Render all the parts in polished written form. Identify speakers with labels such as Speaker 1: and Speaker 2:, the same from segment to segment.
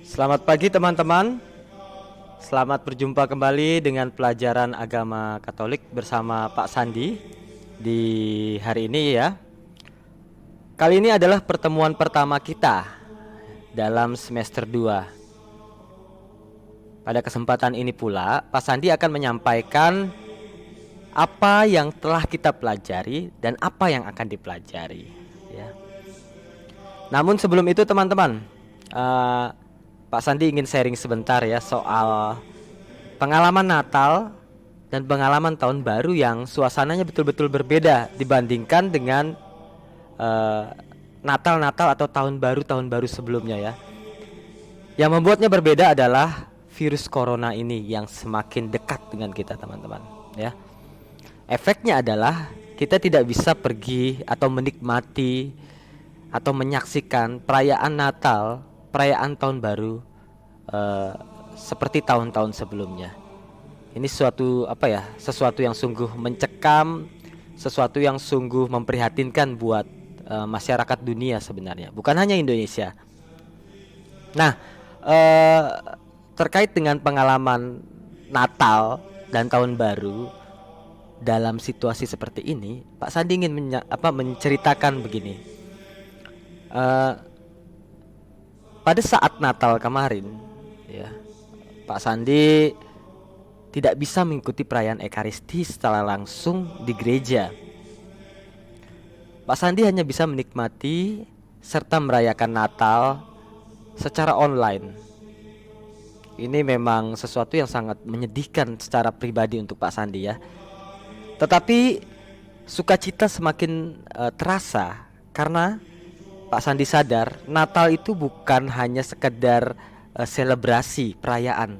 Speaker 1: Selamat pagi teman-teman. Selamat berjumpa kembali dengan pelajaran agama Katolik bersama Pak Sandi di hari ini ya. Kali ini adalah pertemuan pertama kita dalam semester 2. Pada kesempatan ini pula Pak Sandi akan menyampaikan apa yang telah kita pelajari dan apa yang akan dipelajari ya. Namun sebelum itu teman-teman, Pak Sandi ingin sharing sebentar ya soal pengalaman Natal dan pengalaman Tahun Baru yang suasananya betul-betul berbeda dibandingkan dengan Natal-Natal atau Tahun Baru sebelumnya ya. Yang membuatnya berbeda adalah virus corona ini yang semakin dekat dengan kita teman-teman ya. Efeknya adalah kita tidak bisa pergi atau menikmati atau menyaksikan perayaan Natal, perayaan Tahun Baru seperti tahun-tahun sebelumnya. Ini sesuatu yang sungguh mencekam, sesuatu yang sungguh memprihatinkan buat masyarakat dunia sebenarnya, bukan hanya Indonesia. Nah, terkait dengan pengalaman Natal dan Tahun Baru dalam situasi seperti ini, Pak Sandi ingin menceritakan begini. Pada saat Natal kemarin, ya, Pak Sandi tidak bisa mengikuti perayaan Ekaristi secara langsung di gereja. Pak Sandi hanya bisa menikmati serta merayakan Natal secara online. Ini memang sesuatu yang sangat menyedihkan secara pribadi untuk Pak Sandi ya. Tetapi sukacita semakin terasa karena Pak Sandi sadar Natal itu bukan hanya sekedar selebrasi perayaan,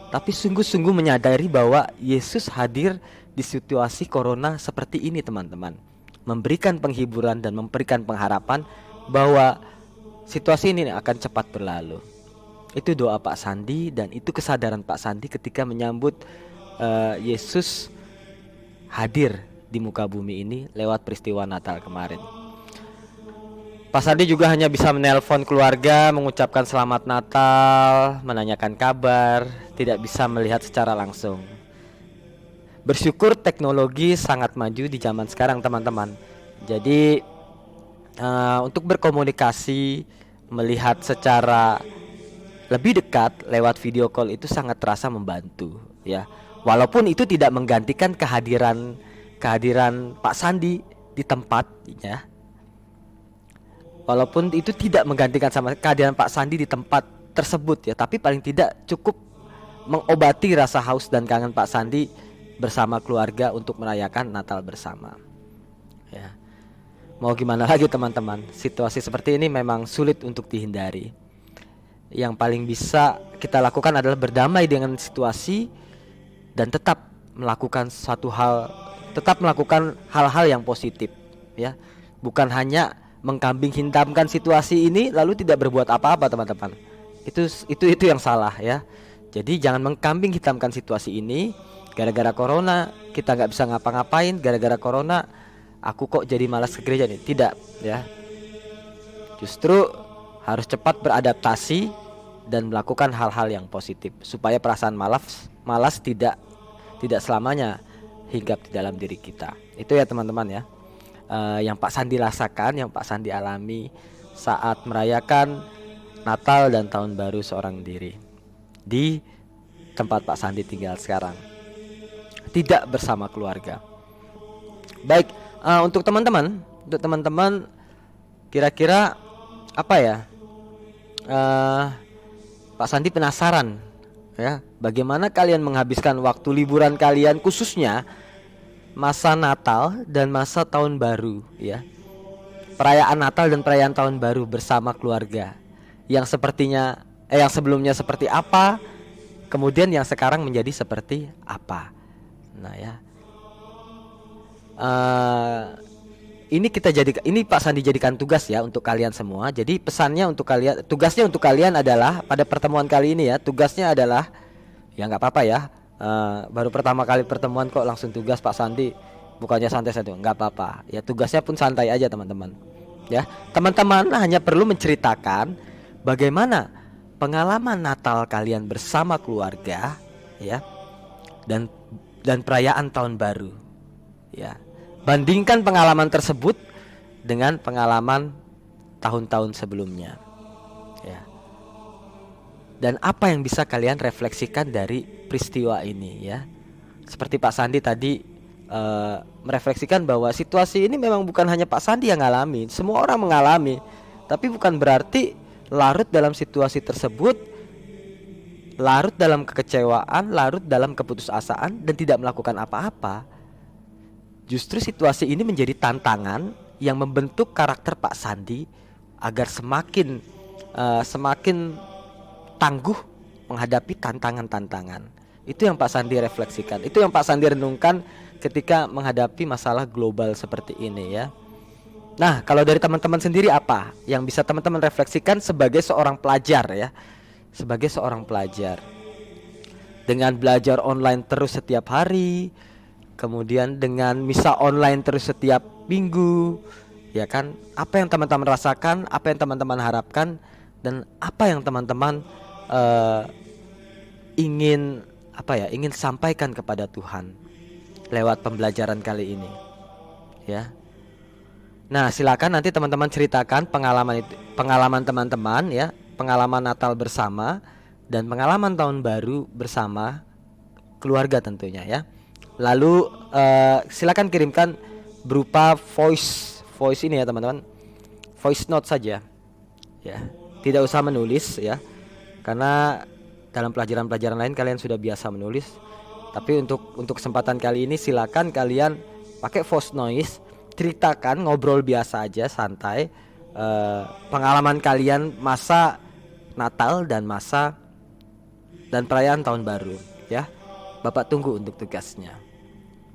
Speaker 1: tapi sungguh-sungguh menyadari bahwa Yesus hadir di situasi corona seperti ini teman-teman, memberikan penghiburan dan memberikan pengharapan bahwa situasi ini akan cepat berlalu. Itu doa Pak Sandi dan itu kesadaran Pak Sandi ketika menyambut Yesus hadir di muka bumi ini lewat peristiwa Natal kemarin. Pak Sandi juga hanya bisa menelpon keluarga, mengucapkan selamat Natal, menanyakan kabar, tidak bisa melihat secara langsung. Bersyukur teknologi sangat maju di zaman sekarang teman-teman. Jadi untuk berkomunikasi, melihat secara lebih dekat lewat video call itu sangat terasa membantu ya. Walaupun itu tidak menggantikan kehadiran Pak Sandi di tempat ya. Walaupun itu tidak menggantikan sama kehadiran Pak Sandi di tempat tersebut ya, tapi paling tidak cukup mengobati rasa haus dan kangen Pak Sandi bersama keluarga untuk merayakan Natal bersama. Ya. Mau gimana lagi teman-teman? Situasi seperti ini memang sulit untuk dihindari. Yang paling bisa kita lakukan adalah berdamai dengan situasi dan tetap melakukan hal-hal yang positif ya. Bukan hanya mengkambing hitamkan situasi ini lalu tidak berbuat apa-apa teman-teman. Itu yang salah ya. Jadi jangan mengkambing hitamkan situasi ini. Gara-gara corona kita nggak bisa ngapa-ngapain. Gara-gara corona aku kok jadi malas ke gereja nih. Tidak ya. Justru harus cepat beradaptasi dan melakukan hal-hal yang positif supaya perasaan malas tidak selamanya hinggap di dalam diri kita. Itu ya teman-teman ya. Yang Pak Sandi rasakan, yang Pak Sandi alami saat merayakan Natal dan Tahun Baru seorang diri di tempat Pak Sandi tinggal sekarang, tidak bersama keluarga. Baik, untuk teman-teman kira-kira apa ya? Pak Sandi penasaran ya, bagaimana kalian menghabiskan waktu liburan kalian khususnya masa Natal dan masa Tahun Baru ya. Perayaan Natal dan perayaan Tahun Baru bersama keluarga. Yang sebelumnya seperti apa, kemudian yang sekarang menjadi seperti apa. Nah ya. Ini Pak Sandi jadikan tugas ya untuk kalian semua. Jadi tugasnya untuk kalian adalah pada pertemuan kali ini ya, tugasnya adalah ya nggak apa-apa ya. Baru pertama kali pertemuan kok langsung tugas Pak Sandi, bukannya santai-santai, nggak apa-apa ya, tugasnya pun santai aja teman-teman ya. Teman-teman hanya perlu menceritakan bagaimana pengalaman Natal kalian bersama keluarga, ya, dan perayaan tahun baru, ya. Bandingkan pengalaman tersebut dengan pengalaman tahun-tahun sebelumnya, ya. Dan apa yang bisa kalian refleksikan dari peristiwa ini, ya. Seperti Pak Sandi tadi merefleksikan bahwa situasi ini memang bukan hanya Pak Sandi yang ngalami, semua orang mengalami. Tapi bukan berarti larut dalam situasi tersebut, larut dalam kekecewaan, larut dalam keputusasaan dan tidak melakukan apa-apa. Justru situasi ini menjadi tantangan yang membentuk karakter Pak Sandi agar semakin tangguh menghadapi tantangan-tantangan. Itu yang Pak Sandi refleksikan, itu yang Pak Sandi renungkan ketika menghadapi masalah global seperti ini, ya. Nah, kalau dari teman-teman sendiri apa yang bisa teman-teman refleksikan sebagai seorang pelajar, ya? Sebagai seorang pelajar, dengan belajar online terus setiap hari, kemudian dengan misa online terus setiap minggu, ya kan? Apa yang teman-teman rasakan, apa yang teman-teman harapkan, dan apa yang teman-teman ingin sampaikan kepada Tuhan lewat pembelajaran kali ini, ya. Nah, silakan nanti teman-teman ceritakan pengalaman teman-teman, ya, pengalaman Natal bersama dan pengalaman tahun baru bersama keluarga tentunya, ya. Lalu silakan kirimkan berupa voice ini, ya teman-teman, voice note saja, ya, tidak usah menulis, ya, karena dalam pelajaran-pelajaran lain kalian sudah biasa menulis. Tapi untuk kesempatan kali ini silakan kalian pakai voice noise. Ceritakan, ngobrol biasa aja, santai, pengalaman kalian masa Natal dan perayaan tahun baru, ya. Bapak tunggu untuk tugasnya.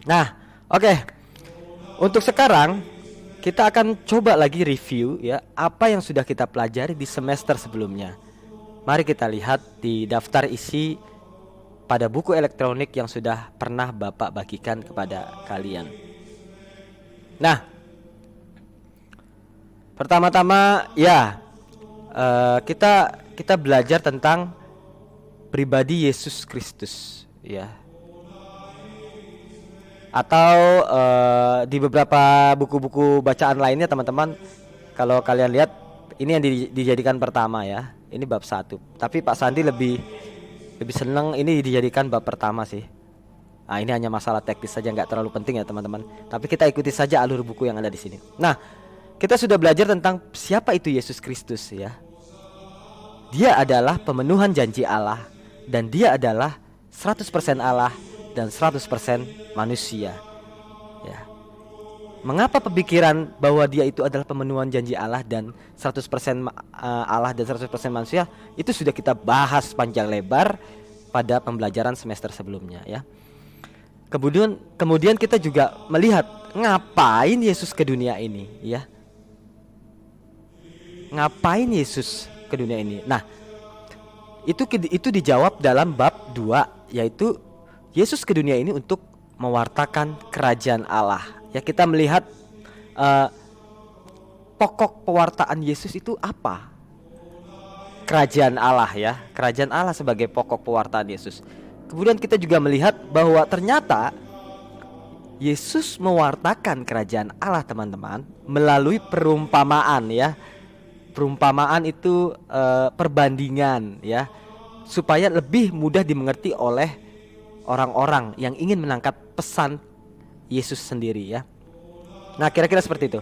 Speaker 1: Nah, oke. Untuk sekarang kita akan coba lagi review, ya, apa yang sudah kita pelajari di semester sebelumnya. Mari kita lihat di daftar isi pada buku elektronik yang sudah pernah Bapak bagikan kepada kalian. Nah, pertama-tama, ya, kita belajar tentang pribadi Yesus Kristus, ya. Atau di beberapa buku-buku bacaan lainnya, teman-teman, kalau kalian lihat ini yang dijadikan pertama, ya. Ini bab 1. Tapi Pak Sandi lebih senang ini dijadikan bab pertama sih. Nah, ini hanya masalah teknis saja, nggak terlalu penting, ya teman-teman. Tapi kita ikuti saja alur buku yang ada di sini. Nah, kita sudah belajar tentang siapa itu Yesus Kristus, ya. Dia adalah pemenuhan janji Allah, dan dia adalah 100% Allah dan 100% manusia, ya. Mengapa pemikiran bahwa dia itu adalah pemenuhan janji Allah dan 100% Allah dan 100% manusia itu sudah kita bahas panjang lebar pada pembelajaran semester sebelumnya, ya. Kemudian kita juga melihat ngapain Yesus ke dunia ini, ya. Ngapain Yesus ke dunia ini? Nah, itu dijawab dalam bab 2, yaitu Yesus ke dunia ini untuk mewartakan kerajaan Allah. Ya, kita melihat pokok pewartaan Yesus itu apa? Kerajaan Allah, ya. Kerajaan Allah sebagai pokok pewartaan Yesus. Kemudian kita juga melihat bahwa ternyata Yesus mewartakan kerajaan Allah, teman-teman, melalui perumpamaan, ya. Perumpamaan itu perbandingan, ya, supaya lebih mudah dimengerti oleh orang-orang yang ingin menangkap pesan Yesus sendiri, ya. Nah, kira-kira seperti itu.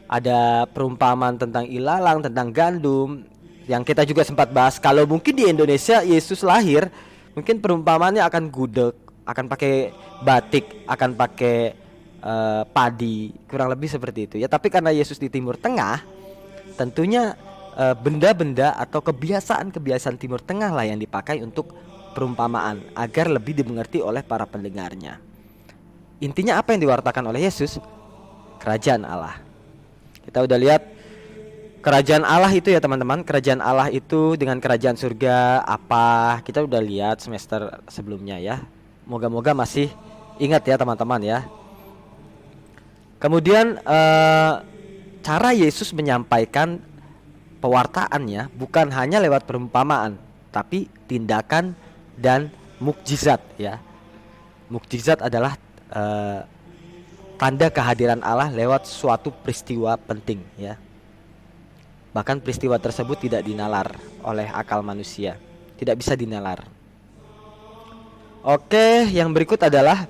Speaker 1: Ada perumpamaan tentang ilalang, tentang gandum, yang kita juga sempat bahas. Kalau mungkin di Indonesia Yesus lahir, mungkin perumpamaannya akan gudeg, akan pakai batik, akan pakai padi, kurang lebih seperti itu, ya. Tapi karena Yesus di Timur Tengah, tentunya benda-benda atau kebiasaan-kebiasaan Timur Tengah lah yang dipakai untuk perumpamaan agar lebih dimengerti oleh para pendengarnya. Intinya apa yang diwartakan oleh Yesus? Kerajaan Allah. Kita udah lihat kerajaan Allah itu, ya teman-teman. Kerajaan Allah itu dengan kerajaan surga apa? Kita udah lihat semester sebelumnya, ya. Moga-moga masih ingat, ya teman-teman, ya. Kemudian cara Yesus menyampaikan pewartaannya bukan hanya lewat perumpamaan, tapi tindakan dan mukjizat ya. Mukjizat adalah tanda kehadiran Allah lewat suatu peristiwa penting ya. Bahkan peristiwa tersebut tidak dinalar oleh akal manusia, tidak bisa dinalar. Oke, yang berikut adalah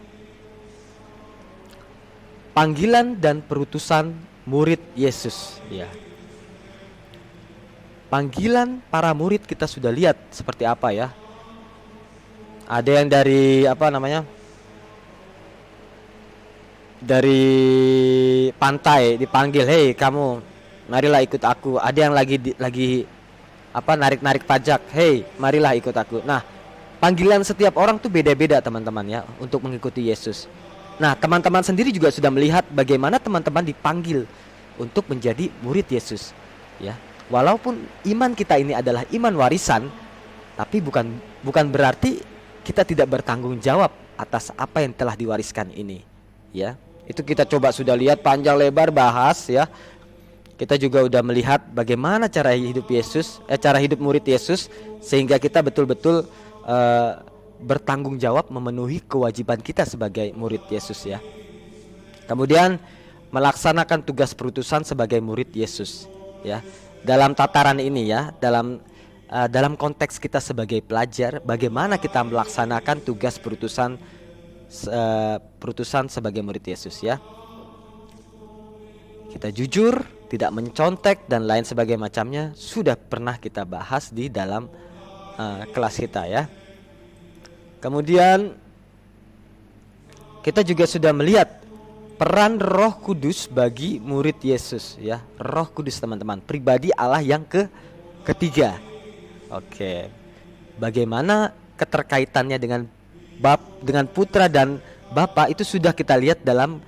Speaker 1: panggilan dan perutusan murid Yesus ya. Panggilan para murid kita sudah lihat seperti apa ya. Ada yang dari dari pantai dipanggil, "Hei kamu, marilah ikut aku." Ada yang lagi narik-narik pajak, "Hei, marilah ikut aku." Nah, panggilan setiap orang tuh beda-beda teman-teman ya untuk mengikuti Yesus. Nah, teman-teman sendiri juga sudah melihat bagaimana teman-teman dipanggil untuk menjadi murid Yesus ya. Walaupun iman kita ini adalah iman warisan, tapi bukan berarti kita tidak bertanggung jawab atas apa yang telah diwariskan ini ya. Itu kita coba sudah lihat panjang lebar bahas ya. Kita juga udah melihat bagaimana cara hidup murid Yesus, sehingga kita betul-betul bertanggung jawab memenuhi kewajiban kita sebagai murid Yesus ya. Kemudian melaksanakan tugas perutusan sebagai murid Yesus ya. Dalam tataran ini ya, dalam konteks kita sebagai pelajar, bagaimana kita melaksanakan tugas perutusan sebagai murid Yesus ya. Kita jujur, tidak mencontek dan lain sebagainya macamnya sudah pernah kita bahas di dalam kelas kita ya. Kemudian kita juga sudah melihat peran Roh Kudus bagi murid Yesus ya. Roh Kudus teman-teman, pribadi Allah yang ketiga. Oke. Bagaimana keterkaitannya dengan Putra dan Bapa itu sudah kita lihat dalam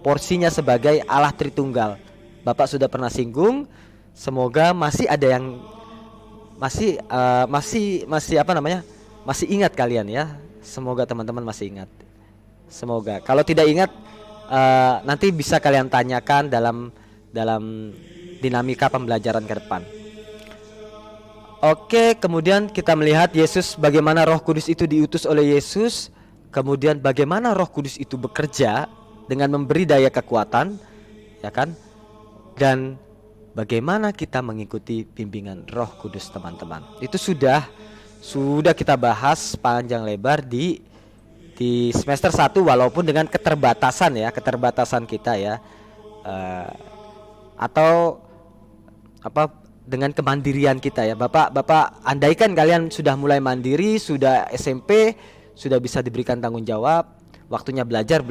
Speaker 1: porsinya sebagai Allah Tritunggal. Bapak sudah pernah singgung. Semoga masih ada yang masih ingat kalian ya. Semoga teman-teman masih ingat. Semoga. Kalau tidak ingat, nanti bisa kalian tanyakan dalam dinamika pembelajaran ke depan. Oke, kemudian kita melihat Yesus, bagaimana Roh Kudus itu diutus oleh Yesus. Kemudian bagaimana Roh Kudus itu bekerja dengan memberi daya kekuatan, ya kan? Dan bagaimana kita mengikuti bimbingan Roh Kudus teman-teman. Itu sudah kita bahas panjang lebar di semester 1, walaupun dengan keterbatasan kita ya, atau dengan kemandirian kita ya. Bapak andaikan kalian sudah mulai mandiri, sudah SMP, sudah bisa diberikan tanggung jawab, waktunya belajar.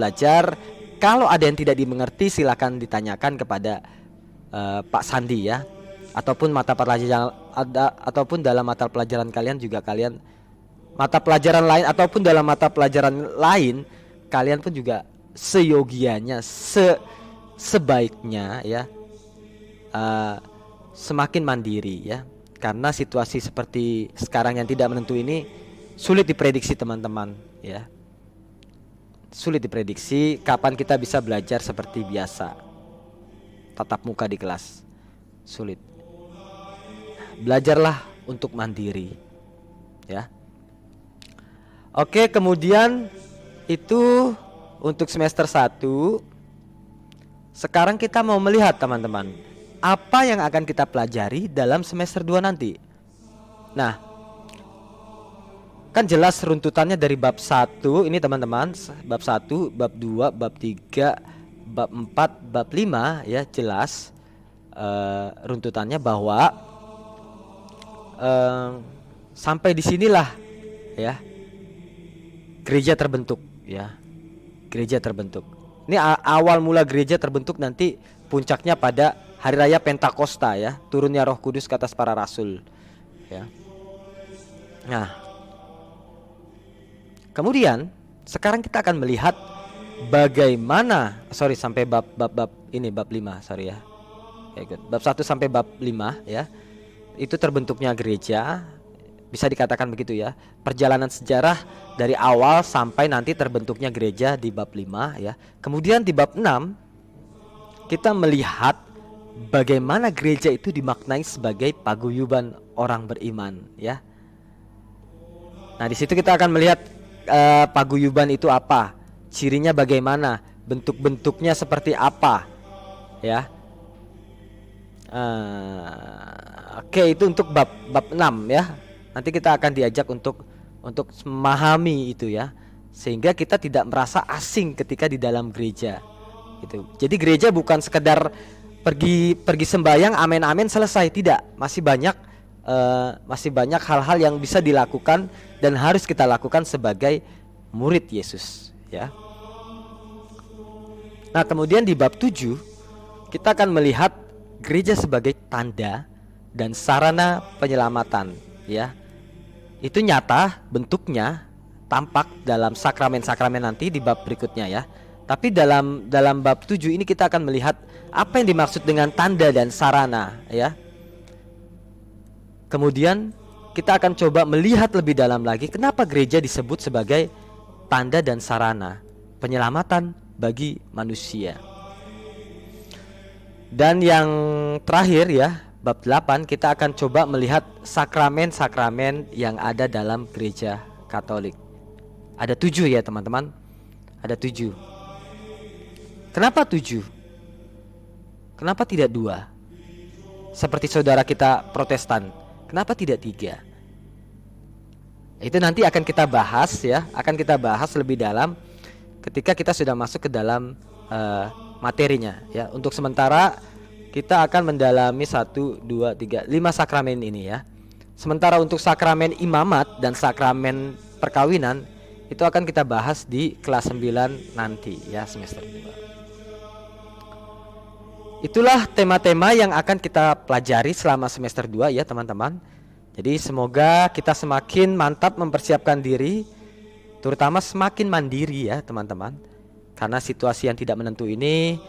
Speaker 1: Kalau ada yang tidak dimengerti silakan ditanyakan kepada Pak Sandi ya. Ataupun ataupun dalam mata pelajaran kalian juga mata pelajaran lain ataupun dalam mata pelajaran lain kalian pun juga seyogianya, sebaiknya ya, semakin mandiri ya. Karena situasi seperti sekarang yang tidak menentu ini sulit diprediksi teman-teman ya. Sulit diprediksi kapan kita bisa belajar seperti biasa, tatap muka di kelas. Sulit. Belajarlah untuk mandiri ya. Oke, kemudian itu untuk semester 1. Sekarang kita mau melihat teman-teman, apa yang akan kita pelajari dalam semester 2 nanti. Nah, kan jelas runtutannya dari bab 1 ini teman-teman, bab 1, bab 2, bab 3, bab 4, bab 5 ya, jelas runtutannya bahwa sampai disinilah ya gereja terbentuk ya. Gereja terbentuk. Ini awal mula gereja terbentuk, nanti puncaknya pada hari raya Pentakosta ya, turunnya Roh Kudus ke atas para rasul ya. Nah, kemudian sekarang kita akan melihat bagaimana sampai bab 5 ya. Bab 1 sampai bab 5 ya. Itu terbentuknya gereja, bisa dikatakan begitu ya. Perjalanan sejarah dari awal sampai nanti terbentuknya gereja di bab 5 ya. Kemudian di bab 6 kita melihat bagaimana gereja itu dimaknai sebagai paguyuban orang beriman, ya. Nah, di situ kita akan melihat paguyuban itu apa, cirinya bagaimana, bentuk-bentuknya seperti apa, ya. Oke, itu untuk bab 6 ya. Nanti kita akan diajak untuk memahami itu ya, sehingga kita tidak merasa asing ketika di dalam gereja gitu. Jadi gereja bukan sekedar pergi sembahyang, amin amin selesai, tidak. Masih banyak hal-hal yang bisa dilakukan dan harus kita lakukan sebagai murid Yesus ya. Nah, kemudian di bab 7 kita akan melihat gereja sebagai tanda dan sarana penyelamatan ya. Itu nyata bentuknya, tampak dalam sakramen-sakramen nanti di bab berikutnya ya. Tapi dalam bab 7 ini kita akan melihat apa yang dimaksud dengan tanda dan sarana ya. Kemudian kita akan coba melihat lebih dalam lagi kenapa gereja disebut sebagai tanda dan sarana penyelamatan bagi manusia. Dan yang terakhir ya, bab 8 kita akan coba melihat sakramen-sakramen yang ada dalam gereja Katolik. Ada 7 ya teman-teman. Ada 7. Kenapa 7? Kenapa tidak 2? Seperti saudara kita Protestan. Kenapa tidak 3? Itu nanti akan kita bahas ya, akan kita bahas lebih dalam ketika kita sudah masuk ke dalam materinya ya. Untuk sementara kita akan mendalami 1, 2, 3, 5 sakramen ini ya. Sementara untuk sakramen imamat dan sakramen perkawinan itu akan kita bahas di kelas 9 nanti ya, semester 2. Itulah tema-tema yang akan kita pelajari selama semester 2 ya teman-teman. Jadi semoga kita semakin mantap mempersiapkan diri, terutama semakin mandiri ya teman-teman. Karena situasi yang tidak menentu ini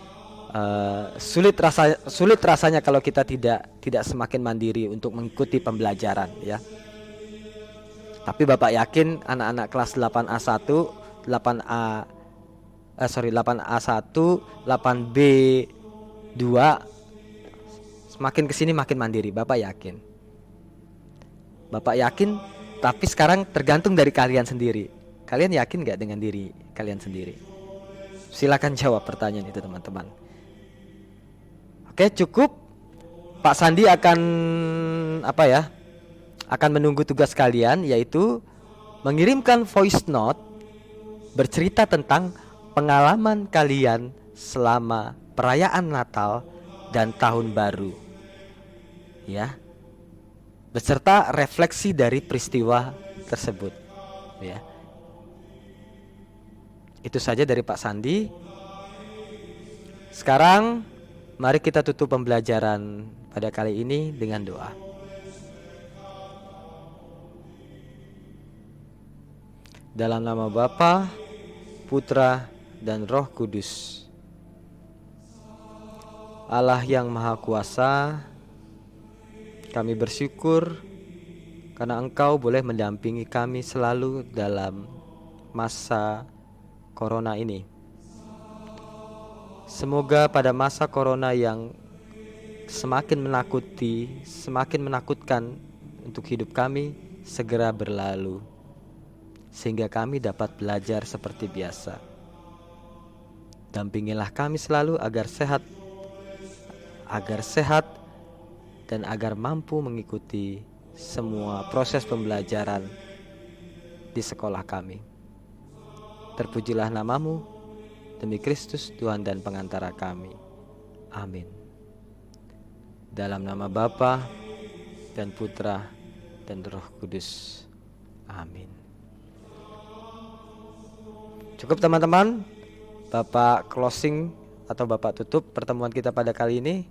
Speaker 1: sulit rasanya kalau kita tidak semakin mandiri untuk mengikuti pembelajaran ya. Tapi Bapak yakin anak-anak kelas 8A1, 8A1, 8B2 semakin kesini makin mandiri. Bapak yakin. Tapi sekarang tergantung dari kalian sendiri. Kalian yakin gak dengan diri kalian sendiri? Silakan jawab pertanyaan itu teman-teman. Oke, cukup. Pak Sandi akan akan menunggu tugas kalian, yaitu mengirimkan voice note bercerita tentang pengalaman kalian selama perayaan Natal dan Tahun Baru ya, beserta refleksi dari peristiwa tersebut ya. Itu saja dari Pak Sandi. Sekarang mari kita tutup pembelajaran pada kali ini dengan doa. Dalam nama Bapa, Putra, dan Roh Kudus. Allah yang Maha Kuasa, kami bersyukur karena Engkau boleh mendampingi kami selalu dalam masa Corona ini. Semoga pada masa Corona yang semakin menakutkan untuk hidup kami segera berlalu, sehingga kami dapat belajar seperti biasa. Dampingilah kami selalu agar sehat dan agar mampu mengikuti semua proses pembelajaran di sekolah kami. Terpujilah namamu, demi Kristus Tuhan dan pengantara kami. Amin. Dalam nama Bapa dan Putra dan Roh Kudus. Amin. Cukup teman-teman. Bapak closing atau Bapak tutup pertemuan kita pada kali ini.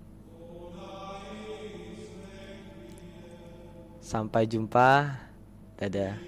Speaker 1: Sampai jumpa. Dadah.